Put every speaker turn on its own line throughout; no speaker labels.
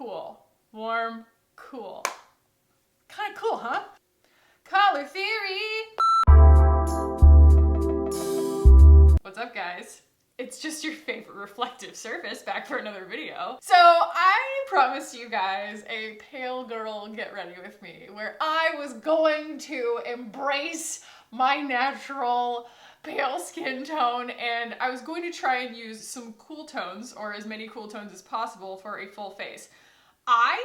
cool. Warm, cool. Kind of cool, huh? Color theory! What's up, guys? It's just your favorite reflective surface back for another video. So I promised you guys a pale girl get ready with me where I was going to embrace my natural pale skin tone, and I was going to try and use some cool tones, or as many cool tones as possible, for a full face. I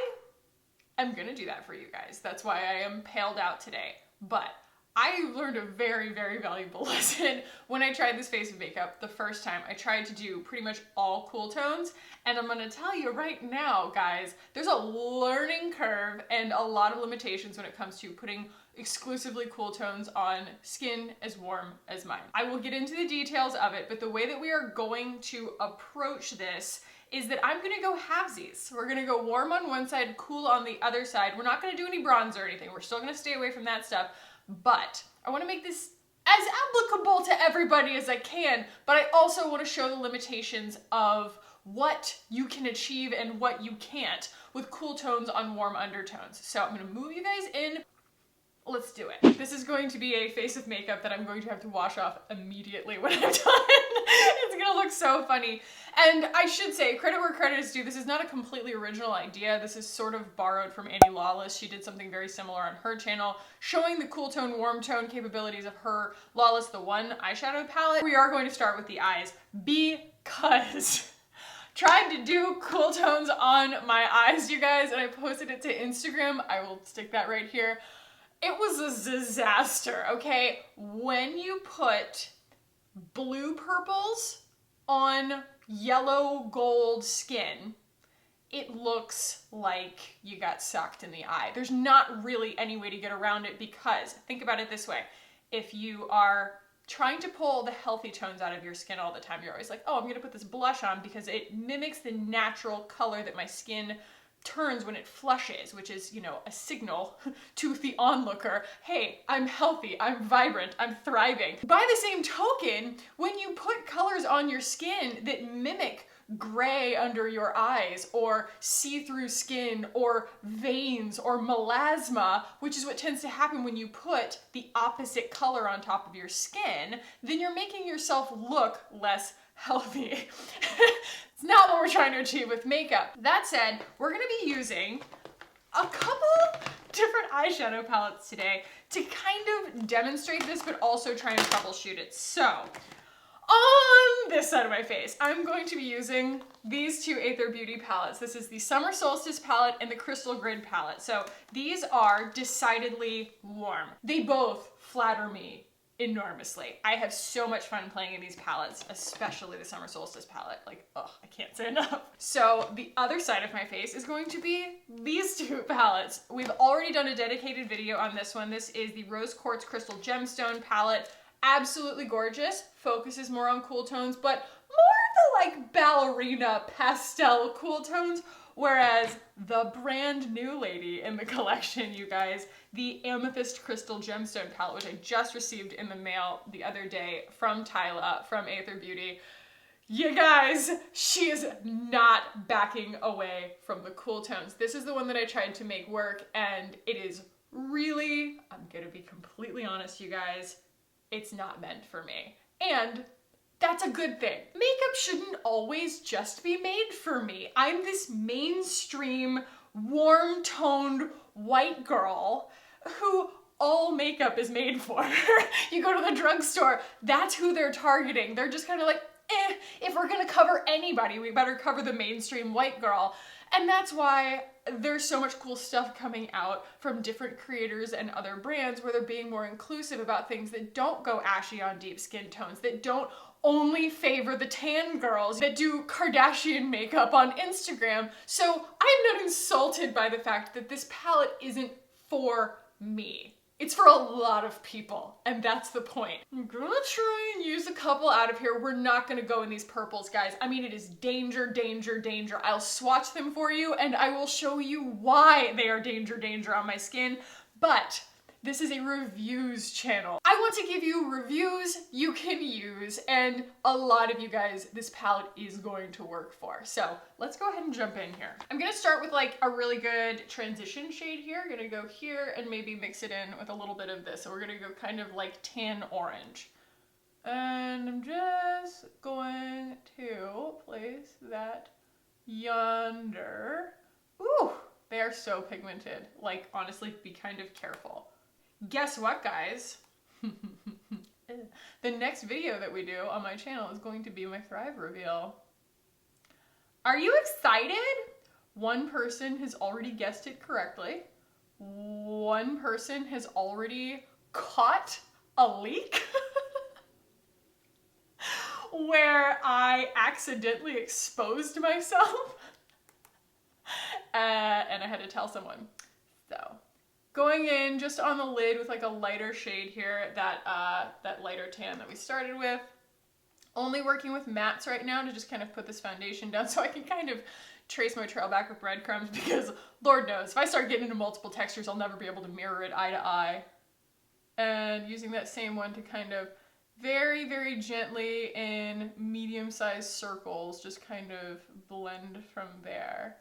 am gonna do that for you guys. That's why I am paled out today. But I learned a very, very valuable lesson when I tried this face of makeup the first time. I tried to do pretty much all cool tones, and I'm gonna tell you right now, guys, there's a learning curve and a lot of limitations when it comes to putting exclusively cool tones on skin as warm as mine. I will get into the details of it, but the way that we are going to approach this is that I'm gonna go halvesies. We're gonna go warm on one side, cool on the other side. We're not gonna do any bronze or anything. We're still gonna stay away from that stuff, but I wanna make this as applicable to everybody as I can, but I also wanna show the limitations of what you can achieve and what you can't with cool tones on warm undertones. So I'm gonna move you guys in. Let's do it. This is going to be a face of makeup that I'm going to have to wash off immediately when I'm done. It's gonna look so funny. And I should say, credit where credit is due, this is not a completely original idea. This is sort of borrowed from Annie Lawless. She did something very similar on her channel, showing the cool tone, warm tone capabilities of her Lawless the One eyeshadow palette. We are going to start with the eyes because tried to do cool tones on my eyes, you guys, and I posted it to Instagram. I will stick that right here. It was a disaster, okay? When you put blue purples on yellow gold skin, it looks like you got sucked in the eye. There's not really any way to get around it because, think about it this way, if you are trying to pull the healthy tones out of your skin all the time, you're always like, oh, I'm gonna put this blush on because it mimics the natural color that my skin turns when it flushes, which is, you know, a signal to the onlooker, hey, I'm healthy, I'm vibrant, I'm thriving. By the same token, when you put colors on your skin that mimic gray under your eyes, or see-through skin, or veins, or melasma, which is what tends to happen when you put the opposite color on top of your skin, then you're making yourself look less healthy. It's not what we're trying to achieve with makeup. That said, we're gonna be using a couple different eyeshadow palettes today to kind of demonstrate this, but also try and troubleshoot it. So, on this side of my face, I'm going to be using these two Aether Beauty palettes. This is the Summer Solstice palette and the Crystal Grid palette. So these are decidedly warm. They both flatter me enormously. I have so much fun playing in these palettes, especially the Summer Solstice palette. Like, ugh, I can't say enough. So the other side of my face is going to be these two palettes. We've already done a dedicated video on this one. This is the Rose Quartz Crystal Gemstone palette. Absolutely gorgeous. Focuses more on cool tones, but more the like ballerina pastel cool tones. Whereas the brand new lady in the collection, you guys, the Amethyst Crystal Gemstone palette, which I just received in the mail the other day from Tyla from Aether Beauty. You guys, she is not backing away from the cool tones. This is the one that I tried to make work, and it is really, I'm gonna be completely honest, you guys, it's not meant for me. And that's a good thing. Makeup shouldn't always just be made for me. I'm this mainstream, warm-toned white girl who all makeup is made for. You go to the drugstore, that's who they're targeting. They're just kind of like, if we're gonna cover anybody, we better cover the mainstream white girl. And that's why there's so much cool stuff coming out from different creators and other brands where they're being more inclusive about things that don't go ashy on deep skin tones, that don't only favor the tan girls, that do Kardashian makeup on Instagram. So I'm not insulted by the fact that this palette isn't for me. It's for a lot of people, and that's the point. I'm gonna try and use a couple out of here. We're not gonna go in these purples, guys. I mean, it is danger, danger, danger. I'll swatch them for you, and I will show you why they are danger, danger on my skin, but this is a reviews channel. I want want to give you reviews you can use, and a lot of you guys this palette is going to work for. So let's go ahead and jump in here. I'm gonna start with like a really good transition shade here. I'm gonna go here and maybe mix it in with a little bit of this. So we're gonna go kind of like tan orange. And I'm just going to place that yonder. Ooh, they are so pigmented. Like, honestly, be kind of careful. Guess what, guys? The next video that we do on my channel is going to be my Thrive reveal. Are you excited? One person has already guessed it correctly. One person has already caught a leak where I accidentally exposed myself and I had to tell someone. So going in just on the lid with like a lighter shade here, that lighter tan that we started with. Only working with mattes right now to just kind of put this foundation down so I can kind of trace my trail back with breadcrumbs, because Lord knows if I start getting into multiple textures I'll never be able to mirror it eye to eye. And using that same one to kind of very, very gently in medium-sized circles, just kind of blend from there.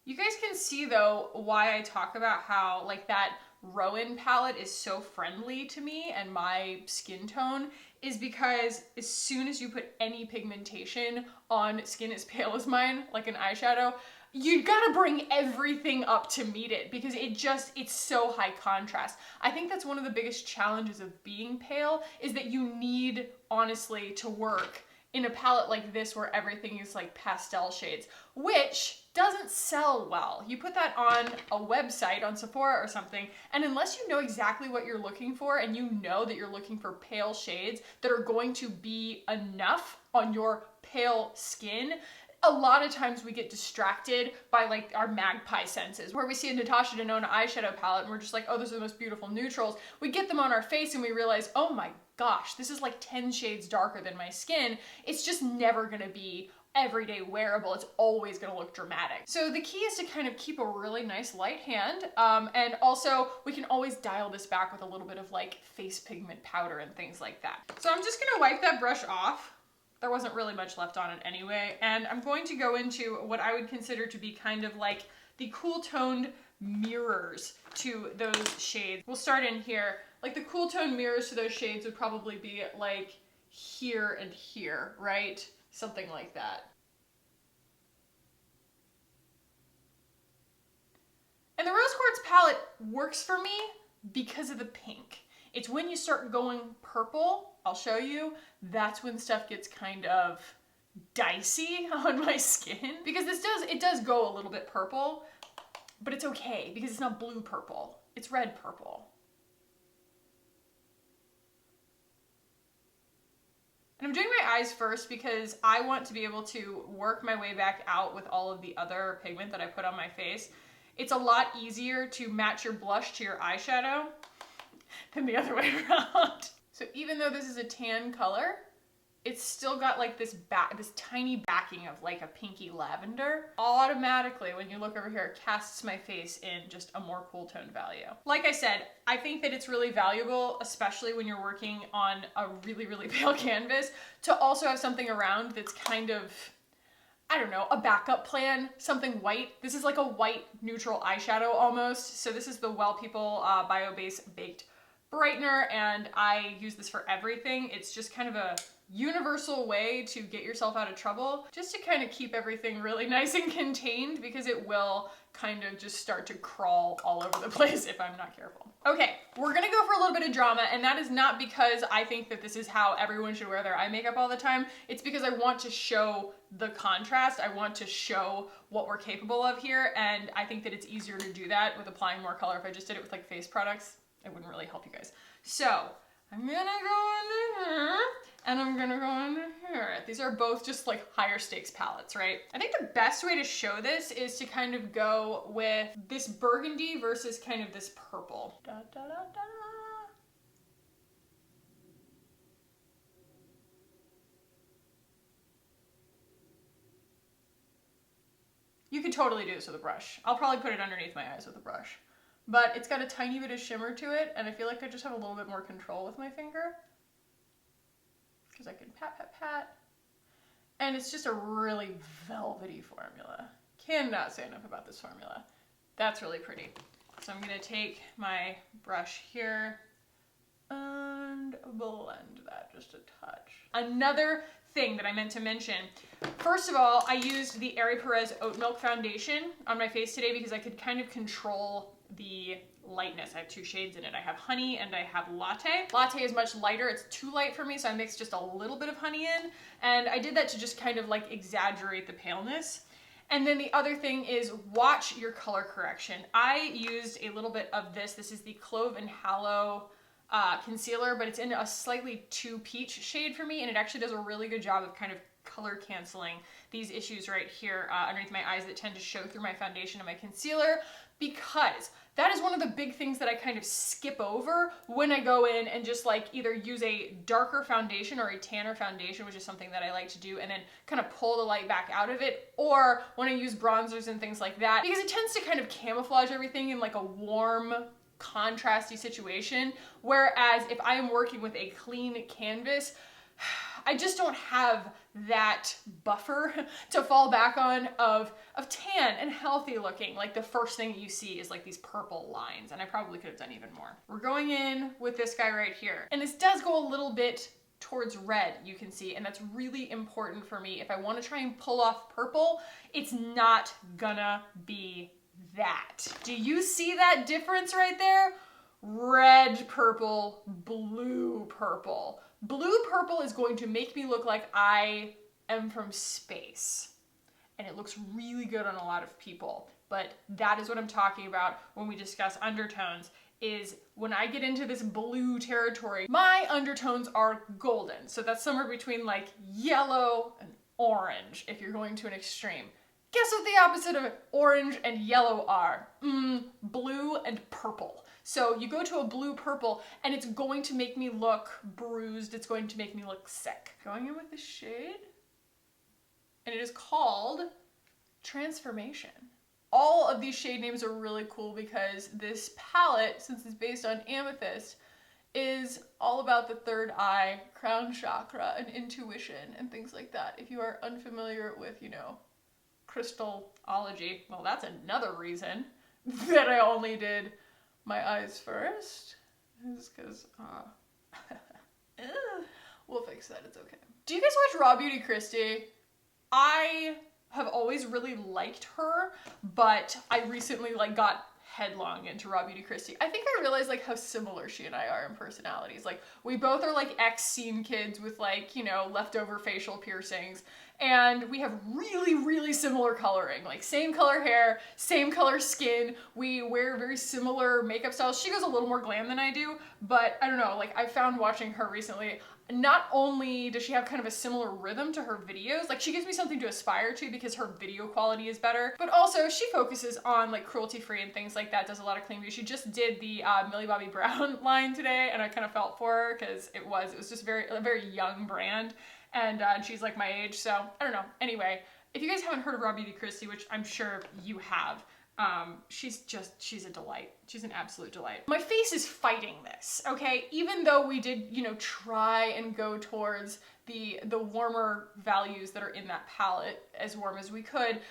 You guys can see though why I talk about how like that Rowan palette is so friendly to me and my skin tone is because as soon as you put any pigmentation on skin as pale as mine, like an eyeshadow, you gotta bring everything up to meet it because it's so high contrast. I think that's one of the biggest challenges of being pale is that you need, honestly, to work in a palette like this where everything is like pastel shades, which doesn't sell well. You put that on a website, on Sephora or something, and unless you know exactly what you're looking for and you know that you're looking for pale shades that are going to be enough on your pale skin, a lot of times we get distracted by like our magpie senses, where we see a Natasha Denona eyeshadow palette and we're just like, oh, those are the most beautiful neutrals. We get them on our face and we realize, oh my gosh, this is like 10 shades darker than my skin. It's just never gonna be everyday wearable. It's always gonna look dramatic. So the key is to kind of keep a really nice light hand, and also we can always dial this back with a little bit of like face pigment powder and things like that. So I'm just gonna wipe that brush off. There wasn't really much left on it anyway, and I'm going to go into what I would consider to be kind of like the cool toned mirrors to those shades. We'll start in here. Like the cool tone mirrors to those shades would probably be like here and here, right? Something like that. And the Rose Quartz palette works for me because of the pink. It's when you start going purple, I'll show you, that's when stuff gets kind of dicey on my skin. Because it does go a little bit purple, but it's okay because it's not blue purple, it's red purple. And I'm doing my eyes first because I want to be able to work my way back out with all of the other pigment that I put on my face. It's a lot easier to match your blush to your eyeshadow than the other way around. So even though this is a tan color, it's still got like this tiny backing of like a pinky lavender. Automatically, when you look over here, it casts my face in just a more cool toned value. Like I said, I think that it's really valuable, especially when you're working on a really, really pale canvas, to also have something around that's kind of, I don't know, a backup plan, something white. This is like a white neutral eyeshadow almost. So this is the Well People Bio Base Baked Brightener, and I use this for everything. It's just kind of a universal way to get yourself out of trouble, just to kind of keep everything really nice and contained, because it will kind of just start to crawl all over the place if I'm not careful. Okay, we're gonna go for a little bit of drama, and that is not because I think that this is how everyone should wear their eye makeup all the time. It's because I want to show the contrast. I want to show what we're capable of here, and I think that it's easier to do that with applying more color. If I just did it with like face products, it wouldn't really help you guys. So I'm gonna go into here, and I'm gonna go into here. These are both just like higher stakes palettes, right? I think the best way to show this is to kind of go with this burgundy versus kind of this purple. Da, da, da, da. You could totally do this with a brush. I'll probably put it underneath my eyes with a brush. but it's got a tiny bit of shimmer to it, and I feel like I just have a little bit more control with my finger. Because I can pat, pat, pat. And it's just a really velvety formula. Cannot say enough about this formula. That's really pretty. So I'm gonna take my brush here and blend that just a touch. Another thing that I meant to mention, first of all, I used the Airy Perez Oat Milk Foundation on my face today because I could kind of control the lightness. I have two shades in it. I have honey and I have latte. Latte is much lighter. It's too light for me, so I mixed just a little bit of honey in, and I did that to just kind of like exaggerate the paleness. And then the other thing is watch your color correction. I used a little bit of this. This is the Clove and Hallow concealer, but it's in a slightly too peach shade for me, and it actually does a really good job of kind of color canceling these issues right here underneath my eyes that tend to show through my foundation and my concealer, because that is one of the big things that I kind of skip over when I go in and just like either use a darker foundation or a tanner foundation, which is something that I like to do, and then kind of pull the light back out of it, or when I use bronzers and things like that, because it tends to kind of camouflage everything in like a warm, contrasty situation. Whereas if I am working with a clean canvas, I just don't have that buffer to fall back on of tan and healthy looking. Like the first thing that you see is like these purple lines, and I probably could have done even more. We're going in with this guy right here, and this does go a little bit towards red, you can see, and that's really important for me. If I want to try and pull off purple, it's not gonna be that. Do you see that difference right there? Red purple, blue purple. Blue purple is going to make me look like I am from space, and it looks really good on a lot of people, but that is what I'm talking about when we discuss undertones. Is when I get into this blue territory, my undertones are golden. So that's somewhere between like yellow and orange if you're going to an extreme. Guess what the opposite of orange and yellow are? Blue and purple. So you go to a blue purple and it's going to make me look bruised. It's going to make me look sick. Going in with this shade, and it is called Transformation. All of these shade names are really cool because this palette, since it's based on Amethyst, is all about the third eye, crown chakra, and intuition and things like that. If you are unfamiliar with, you know, crystallology, well, that's another reason that I only did my eyes first, is because we'll fix that, it's okay. Do you guys watch Raw Beauty Kristi? I have always really liked her, but I recently like got headlong into Raw Beauty Kristi. I think I realized like how similar she and I are in personalities. Like we both are like ex-scene kids with like, you know, leftover facial piercings, and we have really, really similar coloring, like same color hair, same color skin. We wear very similar makeup styles. She goes a little more glam than I do, but I don't know, like I found watching her recently, not only does she have kind of a similar rhythm to her videos, like she gives me something to aspire to because her video quality is better, but also she focuses on like cruelty-free and things like that, does a lot of clean beauty. She just did the Millie Bobby Brown line today, and I kind of felt for her because it was just a very young brand, and she's like my age, so I don't know. Anyway, if you guys haven't heard of Raw Beauty Kristi, which I'm sure you have, she's a delight. She's an absolute delight. My face is fighting this, okay? Even though we did, you know, try and go towards the warmer values that are in that palette, as warm as we could,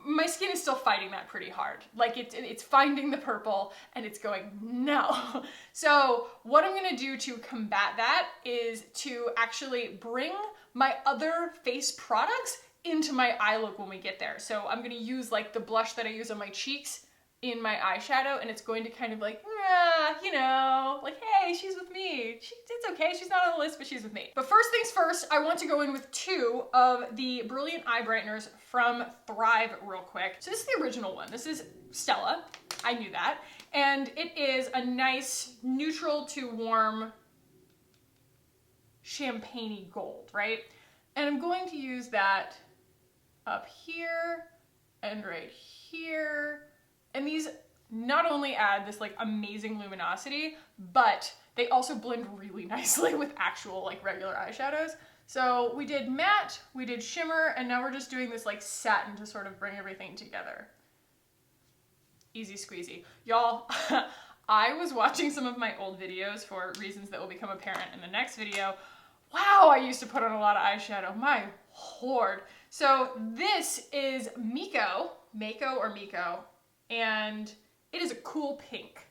my skin is still fighting that pretty hard. Like it's finding the purple and it's going, no. So what I'm gonna do to combat that is to actually bring my other face products into my eye look when we get there. So I'm gonna use like the blush that I use on my cheeks in my eyeshadow, and it's going to kind of like, you know, like, hey, she's with me. It's okay, she's not on the list, but she's with me. But first things first, I want to go in with two of the Brilliant Eye Brighteners from Thrive real quick. So this is the original one. This is Stella, I knew that. And it is a nice neutral to warm champagne-y gold, right? And I'm going to use that up here and right here. And these not only add this like amazing luminosity, but they also blend really nicely with actual like regular eyeshadows. So we did matte, we did shimmer, and now we're just doing this like satin to sort of bring everything together. easy squeezy. Y'all, I was watching some of my old videos for reasons that will become apparent in the next video. Wow, I used to put on a lot of eyeshadow. My lord. So this is Mako, and it is a cool pink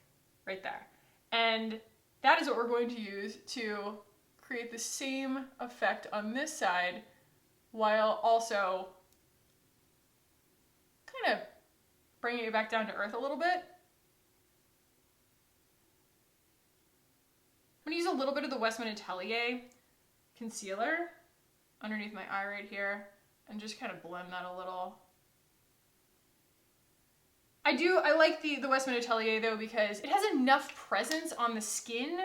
right there. And that is what we're going to use to create the same effect on this side while also kind of bringing it back down to earth a little bit. I'm going to use a little bit of the Westman Atelier concealer underneath my eye right here and just kind of blend that a little. I like the Westman Atelier though because it has enough presence on the skin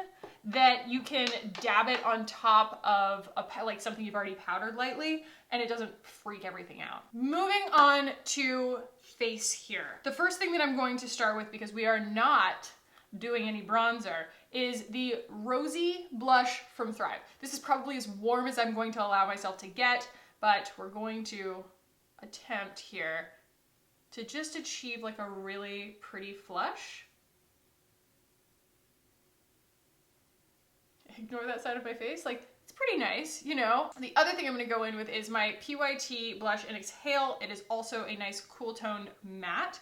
that you can dab it on top of like something you've already powdered lightly and it doesn't freak everything out. Moving on to face here. The first thing that I'm going to start with, because we are not doing any bronzer, is the Rosy blush from Thrive. This is probably as warm as I'm going to allow myself to get, but we're going to attempt here to just achieve like a really pretty flush. Ignore that side of my face. Like, it's pretty nice, you know? The other thing I'm gonna go in with is my PYT blush in Exhale. It is also a nice cool toned matte.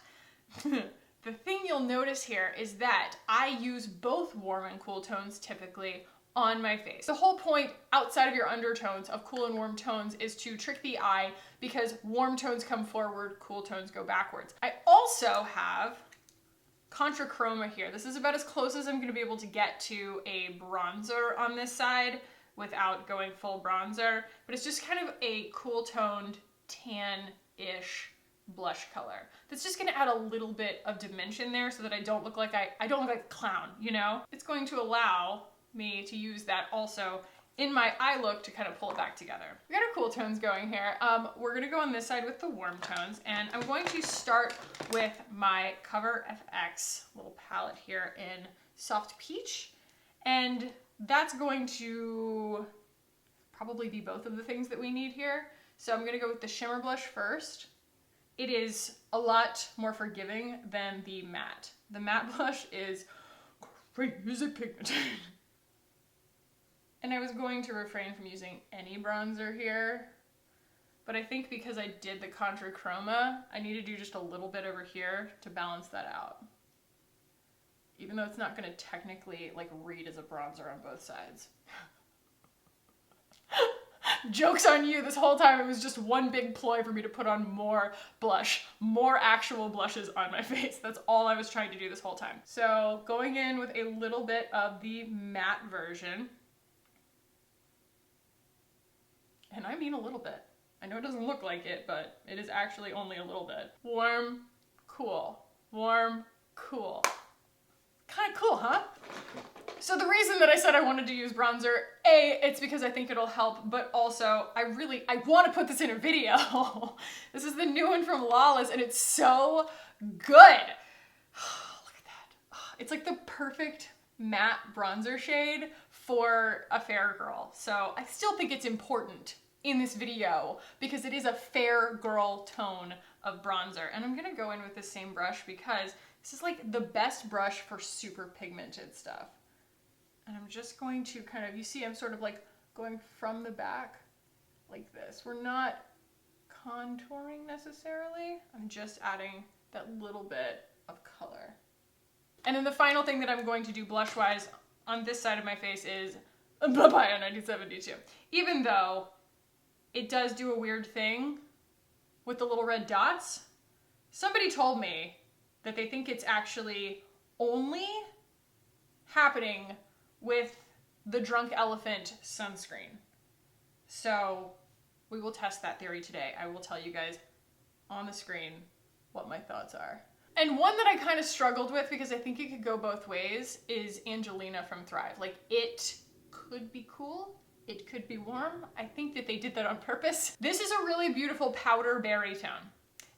The thing you'll notice here is that I use both warm and cool tones typically on my face. The whole point outside of your undertones of cool and warm tones is to trick the eye because warm tones come forward, cool tones go backwards. I also have Contrachroma here. This is about as close as I'm going to be able to get to a bronzer on this side without going full bronzer, but it's just kind of a cool toned tan-ish blush color. That's just gonna add a little bit of dimension there so that I don't look like I don't look like a clown, you know? It's going to allow me to use that also in my eye look to kind of pull it back together. We got our cool tones going here. We're gonna go on this side with the warm tones, and I'm going to start with my CoverFX little palette here in Soft Peach, and that's going to probably be both of the things that we need here. So I'm gonna go with the shimmer blush first. It is a lot more forgiving than the matte. The matte blush is crazy pigmented. And I was going to refrain from using any bronzer here, but I think because I did the Contrachroma, I need to do just a little bit over here to balance that out. Even though it's not gonna technically like read as a bronzer on both sides. Joke's on you, this whole time it was just one big ploy for me to put on more blush, more actual blushes on my face. That's all I was trying to do this whole time. So going in with a little bit of the matte version. And I mean a little bit. I know it doesn't look like it, but it is actually only a little bit. Warm, cool, warm, cool. Kind of cool, huh? So the reason that I said I wanted to use bronzer, A, it's because I think it'll help, but also I want to put this in a video. This is the new one from Lawless and it's so good. Look at that. It's like the perfect matte bronzer shade for a fair girl. So I still think it's important in this video because it is a fair girl tone of bronzer. And I'm gonna go in with the same brush because this is like the best brush for super pigmented stuff. And I'm just going to kind of, you see I'm sort of like going from the back like this. We're not contouring necessarily. I'm just adding that little bit of color. And then the final thing that I'm going to do blush-wise on this side of my face is Papaya 1972. Even though it does do a weird thing with the little red dots, somebody told me that they think it's actually only happening with the Drunk Elephant sunscreen. So we will test that theory today. I will tell you guys on the screen what my thoughts are. And one that I kind of struggled with because I think it could go both ways is Angelina from Thrive. Like, it could be cool, it could be warm. I think that they did that on purpose. This is a really beautiful powder berry tone.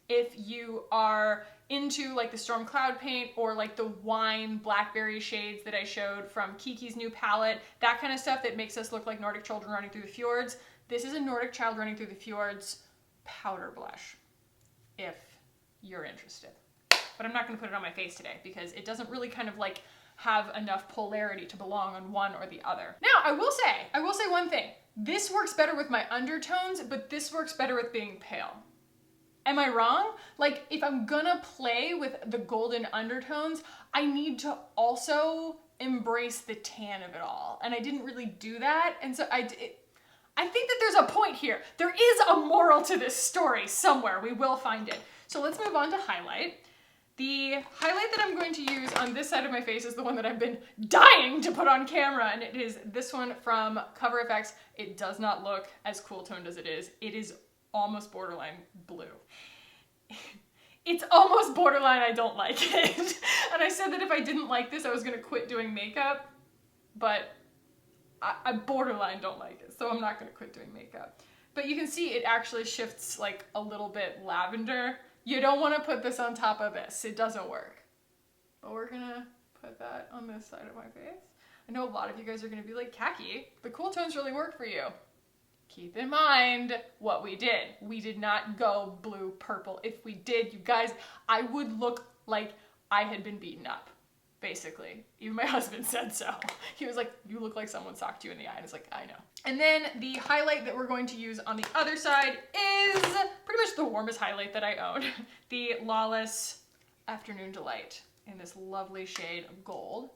If you are into like the Storm Cloud paint or like the wine blackberry shades that I showed from Kiki's new palette, that kind of stuff that makes us look like Nordic children running through the fjords, this is a Nordic child running through the fjords powder blush, if you're interested. but I'm not gonna put it on my face today because it doesn't really kind of like have enough polarity to belong on one or the other. Now, I will say one thing. This works better with my undertones, but this works better with being pale. Am I wrong? Like, if I'm gonna play with the golden undertones, I need to also embrace the tan of it all. And I didn't really do that, and so I think that there's a point here. There is a moral to this story somewhere. We will find it. So let's move on to highlight. The highlight that I'm going to use on this side of my face is the one that I've been dying to put on camera, and it is this one from CoverFX. It does not look as cool toned as it is. It is almost borderline blue. It's almost borderline I don't like it. And I said that if I didn't like this, I was gonna quit doing makeup, but I borderline don't like it, so I'm not gonna quit doing makeup. But you can see it actually shifts like a little bit lavender. You don't want to put this on top of this. It doesn't work. But we're gonna put that on this side of my face. I know a lot of you guys are gonna be like, Khaki, the cool tones really work for you. Keep in mind what we did. We did not go blue, purple. If we did, you guys, I would look like I had been beaten up, basically. Even my husband said so. He was like, you look like someone socked you in the eye. And it's like, I know. And then the highlight that we're going to use on the other side is pretty much the warmest highlight that I own. The Lawless Afternoon Delight in this lovely shade of gold.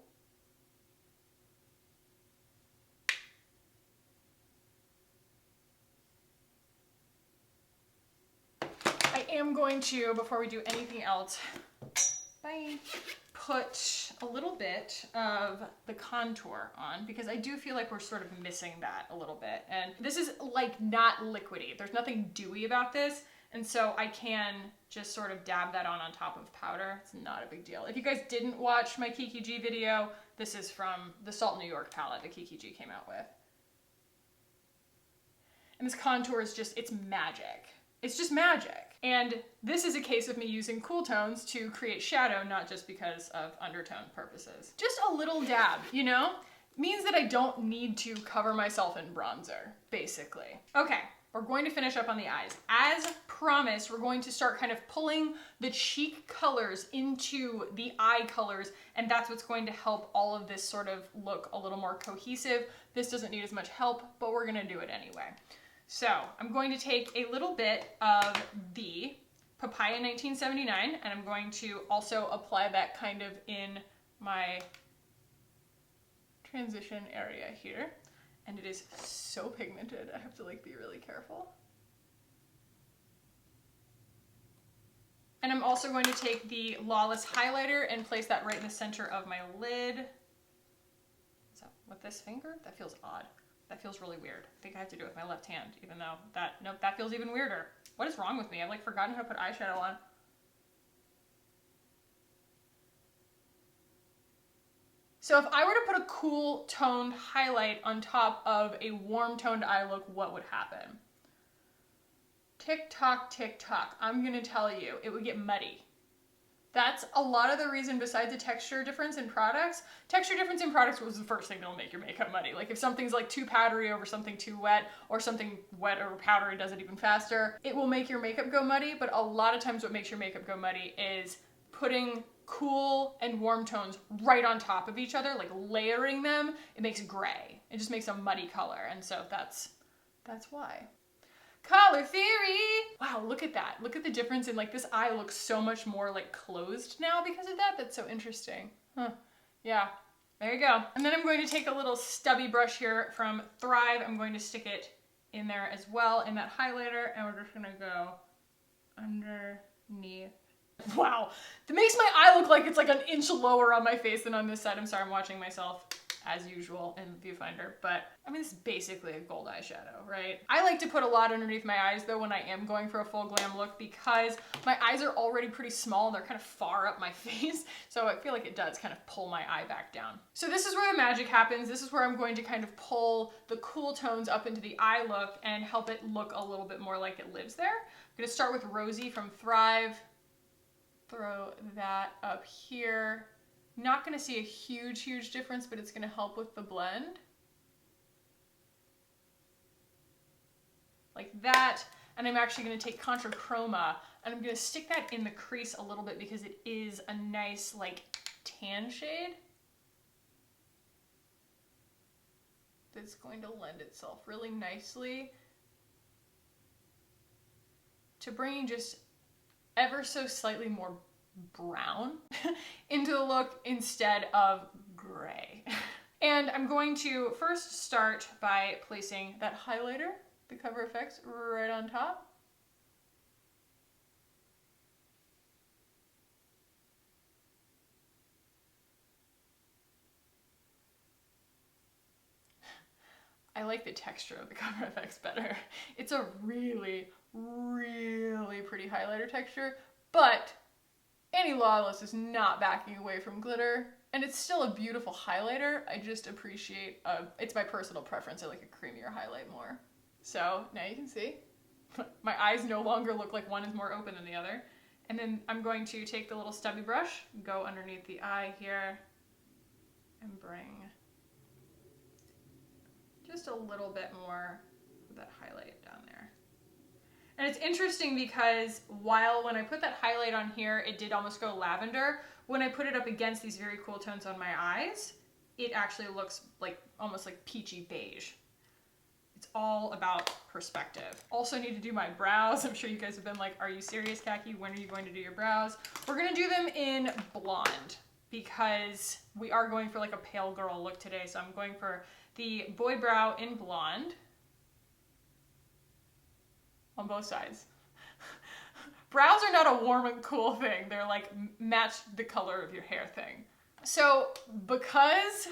I am going to, before we do anything else, put a little bit of the contour on because I do feel like we're sort of missing that a little bit. And this is like not liquidy. There's nothing dewy about this. And so I can just sort of dab that on top of powder. It's not a big deal. If you guys didn't watch my Kiki G video, this is from the Salt New York palette that Kiki G came out with. And this contour is just, it's magic. It's just magic. And this is a case of me using cool tones to create shadow, not just because of undertone purposes. Just a little dab, you know? Means that I don't need to cover myself in bronzer, basically. Okay, we're going to finish up on the eyes. As promised, we're going to start kind of pulling the cheek colors into the eye colors, and that's what's going to help all of this sort of look a little more cohesive. This doesn't need as much help, but we're gonna do it anyway. So I'm going to take a little bit of the Papaya 1979, and I'm going to also apply that kind of in my transition area here. And it is so pigmented, I have to like be really careful. And I'm also going to take the Lawless highlighter and place that right in the center of my lid. So with this finger, that feels odd. That feels really weird. I think I have to do it with my left hand, even though nope, that feels even weirder. What is wrong with me? I've like forgotten how to put eyeshadow on. So if I were to put a cool toned highlight on top of a warm toned eye look, what would happen? Tick tock, I'm gonna tell you, it would get muddy. That's a lot of the reason besides the texture difference in products. Texture difference in products was the first thing that'll make your makeup muddy. Like if something's like too powdery over something too wet, or something wet over powdery does it even faster, it will make your makeup go muddy, but a lot of times what makes your makeup go muddy is putting cool and warm tones right on top of each other, like layering them. It makes gray. It just makes a muddy color, and so that's why. Color theory! Wow, look at that. Look at the difference in like this eye looks so much more like closed now because of that. That's so interesting. Huh. Yeah, there you go. And then I'm going to take a little stubby brush here from Thrive. I'm going to stick it in there as well in that highlighter, and we're just gonna go underneath. Wow, that makes my eye look like it's like an inch lower on my face than on this side. I'm sorry, I'm watching myself as usual in the viewfinder, but I mean, this is basically a gold eyeshadow, right? I like to put a lot underneath my eyes though when I am going for a full glam look because my eyes are already pretty small and they're kind of far up my face. So I feel like it does kind of pull my eye back down. So this is where the magic happens. This is where I'm going to kind of pull the cool tones up into the eye look and help it look a little bit more like it lives there. I'm gonna start with Rosy from Thrive. Throw that up here. Not gonna see a huge difference, but it's gonna help with the blend. Like that. And I'm actually gonna take Contrachroma And I'm gonna stick that in the crease a little bit because it is a nice like tan shade that's going to lend itself really nicely to bringing just ever so slightly more brown into the look instead of gray. And I'm going to first start by placing that highlighter, the CoverFX, right on top. I like the texture of the CoverFX better. It's a really, really pretty highlighter texture, but Annie Lawless is not backing away from glitter, and it's still a beautiful highlighter. I just appreciate, it's my personal preference, I like a creamier highlight more. So now you can see, my eyes no longer look like one is more open than the other. And then I'm going to take the little stubby brush, go underneath the eye here, and bring just a little bit more of that highlight down there. And it's interesting because while when I put that highlight on here, it did almost go lavender, when I put it up against these very cool tones on my eyes, it actually looks like almost like peachy beige. It's all about perspective. Also need to do my brows. I'm sure you guys have been like, are you serious, Khaki? When are you going to do your brows? We're gonna do them in blonde because we are going for like a pale girl look today. So I'm going for the boy brow in blonde on both sides. Brows are not a warm and cool thing. They're like match the color of your hair thing. So because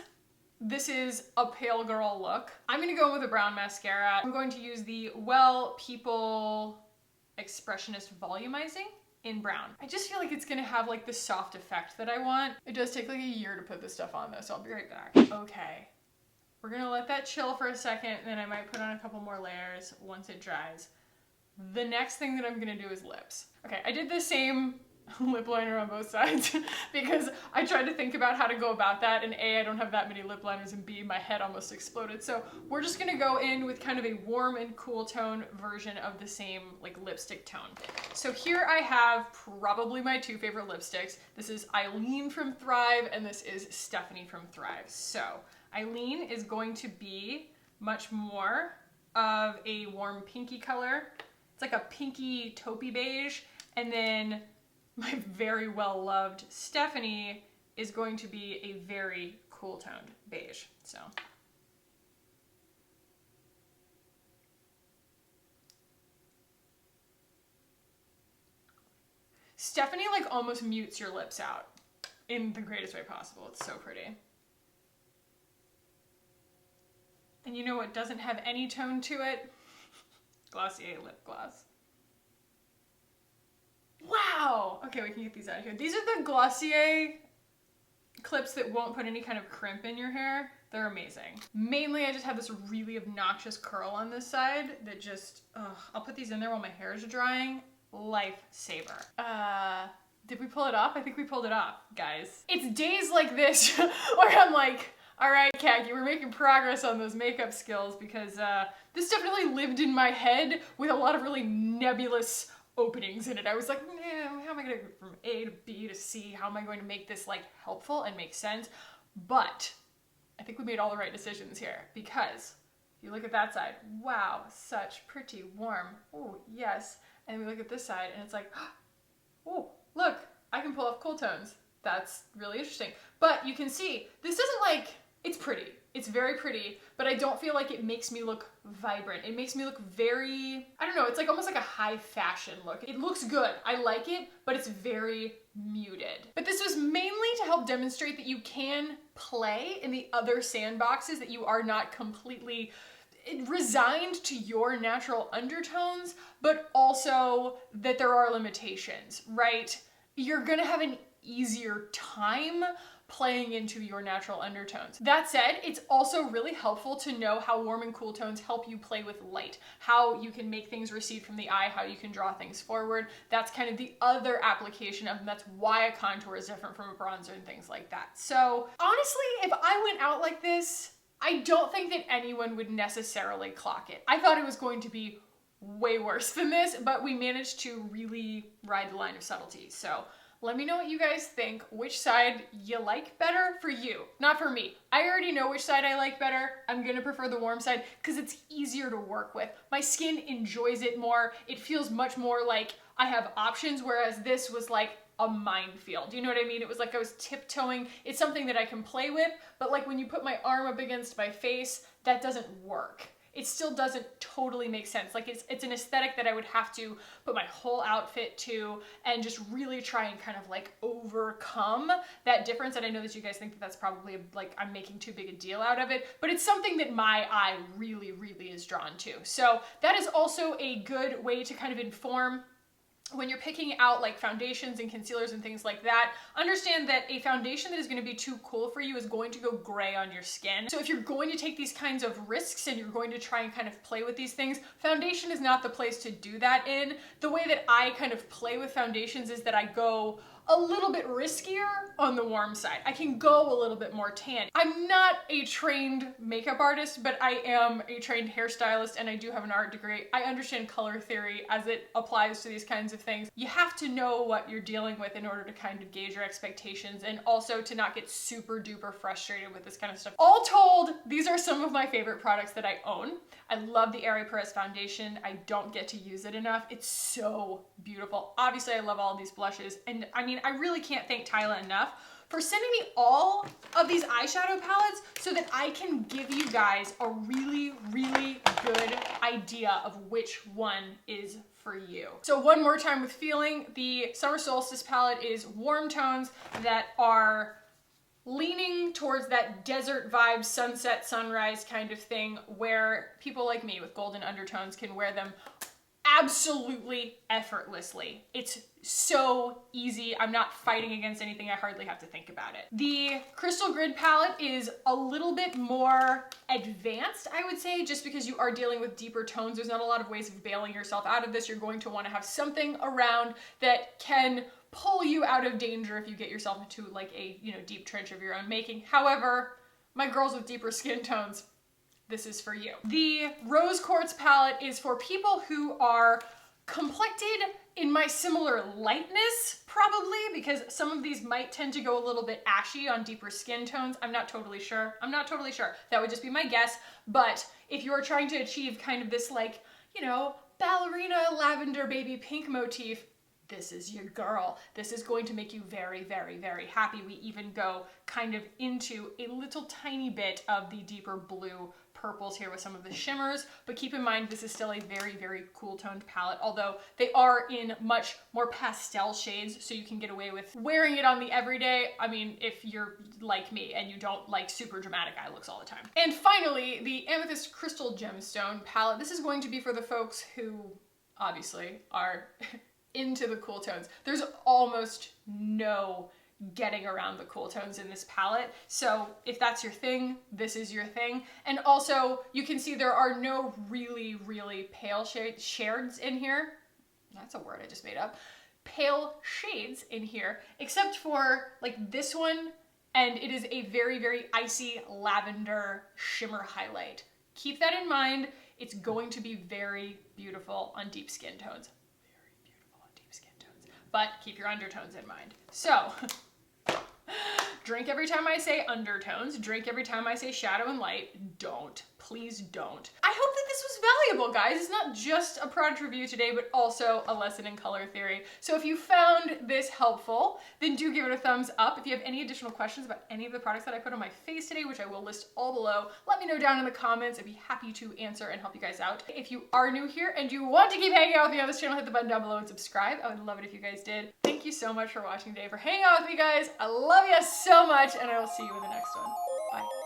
this is a pale girl look, I'm gonna go with a brown mascara. I'm going to use the Well People Expressionist Volumizing in brown. I just feel like it's gonna have like the soft effect that I want. It does take like a year to put this stuff on though, so I'll be right back. Okay, we're gonna let that chill for a second, and then I might put on a couple more layers once it dries. The next thing that I'm gonna do is lips. Okay, I did the same lip liner on both sides because I tried to think about how to go about that, and A, I don't have that many lip liners, and B, my head almost exploded. So we're just gonna go in with kind of a warm and cool tone version of the same like lipstick tone. So here I have probably my two favorite lipsticks. This is Ilene from Thrive, and this is Stephanie from Thrive. So Ilene is going to be much more of a warm pinky color. It's like a pinky taupey beige. And then my very well loved Stephanie is going to be a very cool toned beige. So Stephanie like almost mutes your lips out in the greatest way possible. It's so pretty. And you know what doesn't have any tone to it? Glossier lip gloss. Wow! Okay, we can get these out of here. These are the Glossier clips that won't put any kind of crimp in your hair. They're amazing. Mainly, I just have this really obnoxious curl on this side that just, I'll put these in there while my hair is drying. Lifesaver. Did we pull it off? I think we pulled it off, guys. It's days like this where I'm like, all right, Khaki, we're making progress on those makeup skills because this definitely lived in my head with a lot of really nebulous openings in it. I was like, how am I gonna go from A to B to C? How am I going to make this like helpful and make sense? But I think we made all the right decisions here because if you look at that side, wow, such pretty warm. Oh, yes. And we look at this side and it's like, oh, look, I can pull off cool tones. That's really interesting. But you can see, this doesn't like, it's pretty. It's very pretty, but I don't feel like it makes me look vibrant. It makes me look very, I don't know, it's like almost like a high fashion look. It looks good, I like it, but it's very muted. But this was mainly to help demonstrate that you can play in the other sandboxes, that you are not completely resigned to your natural undertones, but also that there are limitations, right? You're gonna have an easier time playing into your natural undertones. That said, it's also really helpful to know how warm and cool tones help you play with light, how you can make things recede from the eye, how you can draw things forward. That's kind of the other application of them. That's why a contour is different from a bronzer and things like that. So honestly, if I went out like this, I don't think that anyone would necessarily clock it. I thought it was going to be way worse than this, but we managed to really ride the line of subtlety. So let me know what you guys think, which side you like better for you, not for me. I already know which side I like better. I'm gonna prefer the warm side because it's easier to work with. My skin enjoys it more. It feels much more like I have options, whereas this was like a minefield. You know what I mean? It was like I was tiptoeing. It's something that I can play with, but like when you put my arm up against my face, that doesn't work. It still doesn't totally make sense. Like it's an aesthetic that I would have to put my whole outfit to and just really try and kind of like overcome that difference. And I know that you guys think that that's probably like I'm making too big a deal out of it, but it's something that my eye really, really is drawn to. So that is also a good way to kind of inform when you're picking out like foundations and concealers and things like that. Understand that a foundation that is going to be too cool for you is going to go gray on your skin. So if you're going to take these kinds of risks and you're going to try and kind of play with these things, foundation is not the place to do that in. The way that I kind of play with foundations is that I go a little bit riskier on the warm side. I can go a little bit more tan. I'm not a trained makeup artist, but I am a trained hairstylist and I do have an art degree. I understand color theory as it applies to these kinds of things. You have to know what you're dealing with in order to kind of gauge your expectations and also to not get super duper frustrated with this kind of stuff. All told, these are some of my favorite products that I own. I love the Airy Perez foundation. I don't get to use it enough. It's so beautiful. Obviously, I love all of these blushes. And I mean, I really can't thank Tyla enough for sending me all of these eyeshadow palettes so that I can give you guys a really, really good idea of which one is for you. So one more time with feeling, the Summer Solstice palette is warm tones that are leaning towards that desert vibe, sunset, sunrise kind of thing where people like me with golden undertones can wear them absolutely effortlessly. It's so easy. I'm not fighting against anything. I hardly have to think about it. The Crystal Grid palette is a little bit more advanced, I would say, just because you are dealing with deeper tones. There's not a lot of ways of bailing yourself out of this. You're going to want to have something around that can pull you out of danger if you get yourself into like a, deep trench of your own making. However, my girls with deeper skin tones, this is for you. The Rose Quartz palette is for people who are complected in my similar lightness, probably, because some of these might tend to go a little bit ashy on deeper skin tones. I'm not totally sure. That would just be my guess. But if you are trying to achieve kind of this like, ballerina lavender baby pink motif, this is your girl. This is going to make you very, very, very happy. We even go kind of into a little tiny bit of the deeper blue purples here with some of the shimmers, but keep in mind this is still a very, very cool toned palette, although they are in much more pastel shades, so you can get away with wearing it on the everyday. I mean, if you're like me and you don't like super dramatic eye looks all the time. And finally, the Amethyst Crystal Gemstone palette. This is going to be for the folks who obviously are into the cool tones. There's almost no getting around the cool tones in this palette. So if that's your thing, this is your thing. And also you can see there are no really, really pale shades in here. That's a word I just made up. Pale shades in here, except for like this one. And it is a very, very icy lavender shimmer highlight. Keep that in mind. It's going to be very beautiful on deep skin tones. But keep your undertones in mind. So, drink every time I say undertones, drink every time I say shadow and light. Don't, please don't. I hope that this was valuable, guys. It's not just a product review today, but also a lesson in color theory. So if you found this helpful, then do give it a thumbs up. If you have any additional questions about any of the products that I put on my face today, which I will list all below, let me know down in the comments. I'd be happy to answer and help you guys out. If you are new here and you want to keep hanging out with me on this channel, hit the button down below and subscribe. I would love it if you guys did. Thank you so much for watching today, for hanging out with me, guys. I love you so much, and I will see you in the next one. Bye.